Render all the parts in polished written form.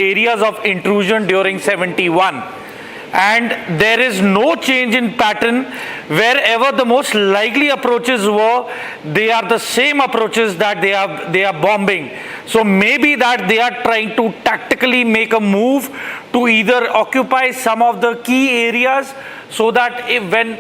areas of intrusion during 71. And there is no change in pattern. Wherever the most likely approaches were, they are the same approaches that they are bombing. So maybe that they are trying to tactically make a move to either occupy some of the key areas, so that when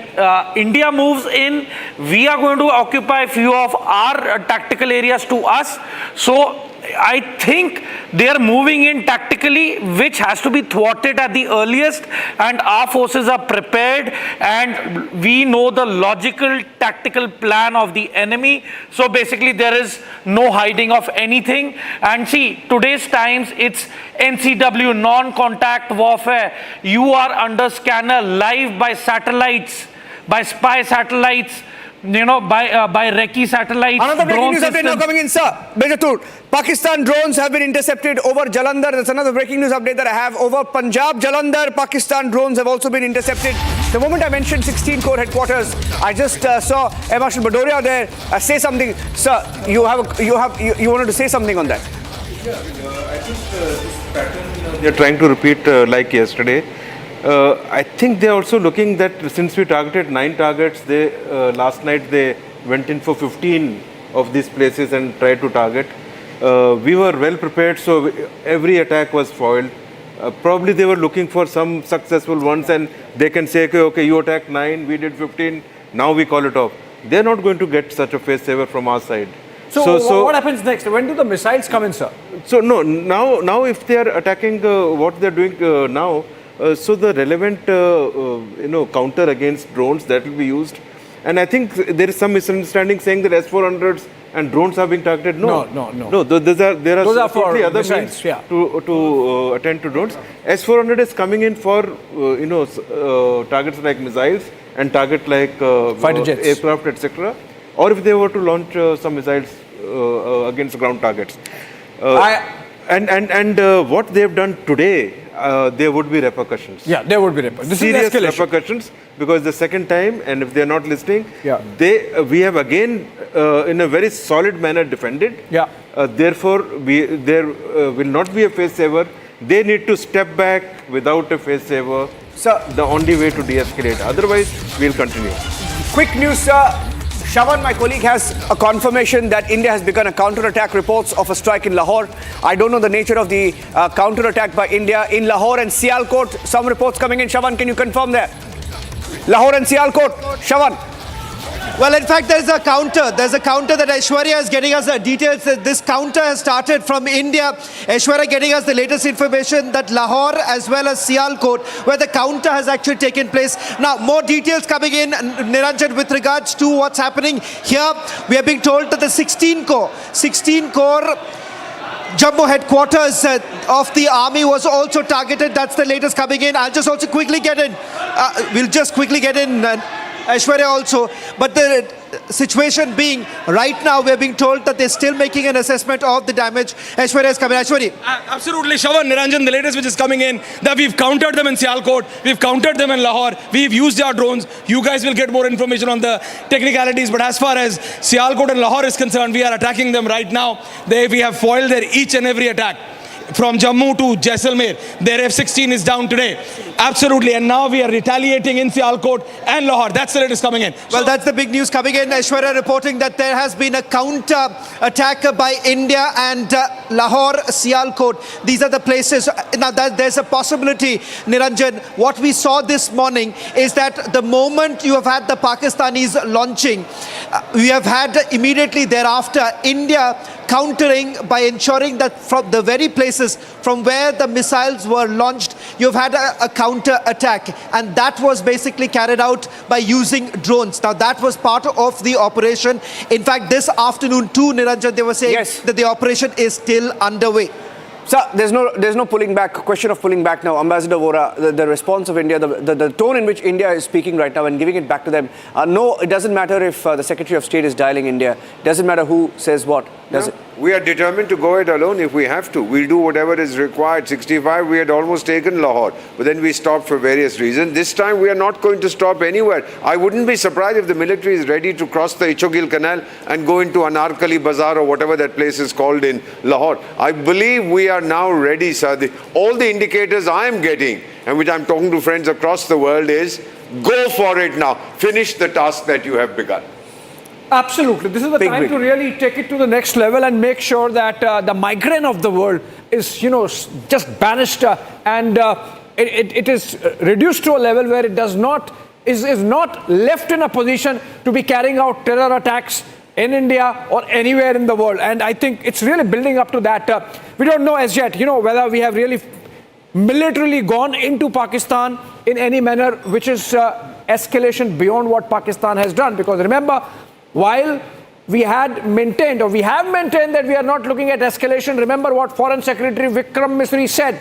India moves in, we are going to occupy a few of our tactical areas to us. So I think they are moving in tactically, which has to be thwarted at the earliest, and our forces are prepared and we know the logical tactical plan of the enemy. So basically there is no hiding of anything. And see, today's times, it's NCW, non-contact warfare. You are under scanner live by satellites, by spy satellites, by Recce satellites. Another breaking news update now coming in, sir. Major Tour. Pakistan drones have been intercepted over Jalandhar. That's another breaking news update that I have. Over Punjab, Jalandhar, Pakistan drones have also been intercepted. The moment I mentioned 16 Corps headquarters, I just saw Air Marshal Bhadoria there say something. Sir, you wanted to say something on that? Yeah, I think this pattern they're trying to repeat like yesterday. I think they're also looking that since we targeted 9 targets, they last night they went in for 15 of these places and tried to target. We were well prepared, so every attack was foiled. Probably they were looking for some successful ones, and they can say, okay, you attacked 9, we did 15, now we call it off. They're not going to get such a face saver from our side. So what happens next? When do the missiles come in, sir? So no, now if they are attacking what they're doing now, so the relevant counter against drones, that will be used. And I think there is some misunderstanding saying that S-400s and drones are being targeted. No. There are totally other missiles, means to attend to drones. S-400 is coming in for targets like missiles and target like fighter jets, aircraft, etc. Or if they were to launch some missiles against ground targets. What they have done today, there would be repercussions. Yeah, there would be repercussions. Serious repercussions, because the second time, and if they are not listening, we have again in a very solid manner defended. Yeah. Therefore, there will not be a face saver. They need to step back without a face saver. Sir, the only way to de-escalate. Otherwise, we'll continue. Quick news, sir. Shawan, my colleague, has a confirmation that India has begun a counter-attack, reports of a strike in Lahore. I don't know the nature of the counter-attack by India in Lahore and Sialkot. Some reports coming in. Shawan, can you confirm that? Lahore and Sialkot. Shawan. Well, in fact, there's a counter. There's a counter that Aishwarya is getting us the details. This counter has started from India. Aishwarya getting us the latest information that Lahore as well as Sialkot, where the counter has actually taken place. Now, more details coming in, Niranjan, with regards to what's happening here. We are being told that the 16 Corps Jammu headquarters of the army was also targeted. That's the latest coming in. I'll just also quickly get in. We'll just quickly get in. Aishwarya also, but the situation being right now, we're being told that they're still making an assessment of the damage. Aishwarya is coming. Aishwarya. Absolutely, Shawan, Niranjan, the latest which is coming in, that we've countered them in Sialkot, we've countered them in Lahore, we've used our drones. You guys will get more information on the technicalities, but as far as Sialkot and Lahore is concerned, we are attacking them right now. We have foiled their each and every attack. From Jammu to Jaisalmer, their F-16 is down today. Absolutely. And now we are retaliating in Sialkot and Lahore. That's the latest coming in. Well, that's the big news coming in. Aishwarya reporting that there has been a counter attack by India and Lahore, Sialkot. These are the places. Now, there's a possibility, Niranjan, what we saw this morning is that the moment you have had the Pakistanis launching, we have had immediately thereafter India countering by ensuring that from the very places from where the missiles were launched, you've had a counter attack, and that was basically carried out by using drones. Now, that was part of the operation. In fact, this afternoon too, Niranjan, they were saying that the operation is still underway. Sir, there's no pulling back, question of pulling back now. Ambassador Vora, the response of India, the tone in which India is speaking right now and giving it back to them. No, it doesn't matter if the Secretary of State is dialing India. It doesn't matter who says what, does it? We are determined to go it alone if we have to. We'll do whatever is required. 65, we had almost taken Lahore, but then we stopped for various reasons. This time, we are not going to stop anywhere. I wouldn't be surprised if the military is ready to cross the Ichogil Canal and go into Anarkali Bazaar or whatever that place is called in Lahore. I believe we are now ready, sir. All the indicators I am getting, and which I'm talking to friends across the world, is go for it now. Finish the task that you have begun. Absolutely. This is the time to really take it to the next level and make sure that the migraine of the world is, just banished and it is reduced to a level where it does not, is not left in a position to be carrying out terror attacks in India or anywhere in the world. And I think it's really building up to that. We don't know as yet, whether we have really militarily gone into Pakistan in any manner which is escalation beyond what Pakistan has done. Because remember, while we have maintained that we are not looking at escalation, remember what Foreign Secretary Vikram Misri said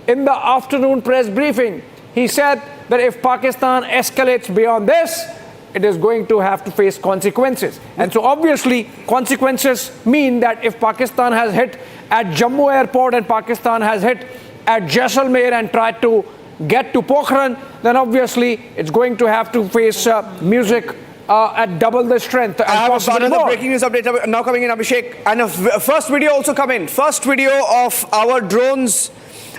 in the afternoon press briefing. He said that if Pakistan escalates beyond this, it is going to have to face consequences. And so obviously consequences mean that if Pakistan has hit at Jammu airport and Pakistan has hit at Jaisalmer and tried to get to Pokhran, then obviously it's going to have to face music at double the strength. I have another breaking news update now coming in, Abhishek. And a first video also come in. First video of our drones,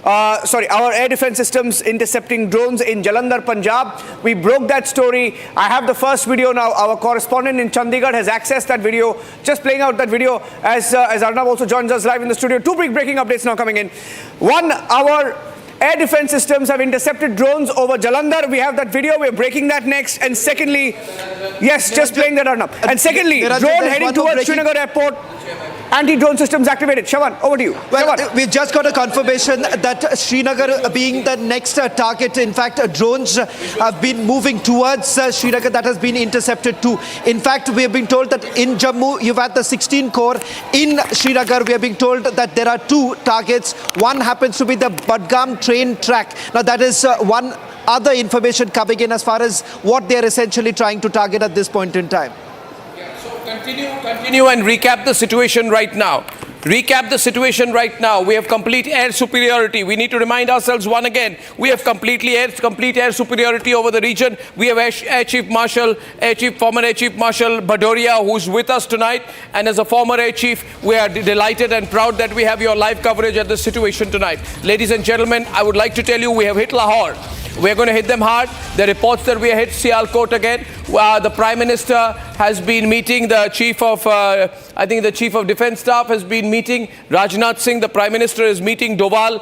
our air defense systems intercepting drones in Jalandhar, Punjab. We broke that story. I have the first video now. Our correspondent in Chandigarh has accessed that video. Just playing out that video as Arnab also joins us live in the studio. Two big breaking updates now coming in. One, our air defense systems have intercepted drones over Jalandhar. We have that video. We're breaking that next. And secondly, yes, just playing that Arnab. And secondly, drone heading towards Srinagar airport. Anti-drone systems activated. Shawan, over to you. Well, we've just got a confirmation that Srinagar being the next target. In fact, drones have been moving towards Srinagar. That has been intercepted too. In fact, we have been told that in Jammu, you've had the 16 core. In Srinagar, we are being told that there are two targets. One happens to be the Pahalgam train track. Now, that is one other information coming in as far as what they are essentially trying to target at this point in time. Continue and recap the situation right now. Recap the situation right now. We have complete air superiority. We need to remind ourselves one again. We have complete air superiority over the region. We have former Air Chief Marshal Bhadoria, who's with us tonight. And as a former Air Chief, we are delighted and proud that we have your live coverage of the situation tonight. Ladies and gentlemen, I would like to tell you we have hit Lahore. We're going to hit them hard. The reports that we hit Sialkot again. The Prime Minister has been meeting the Chief of, the Chief of Defence Staff has been meeting Rajnath Singh. The Prime Minister is meeting Doval.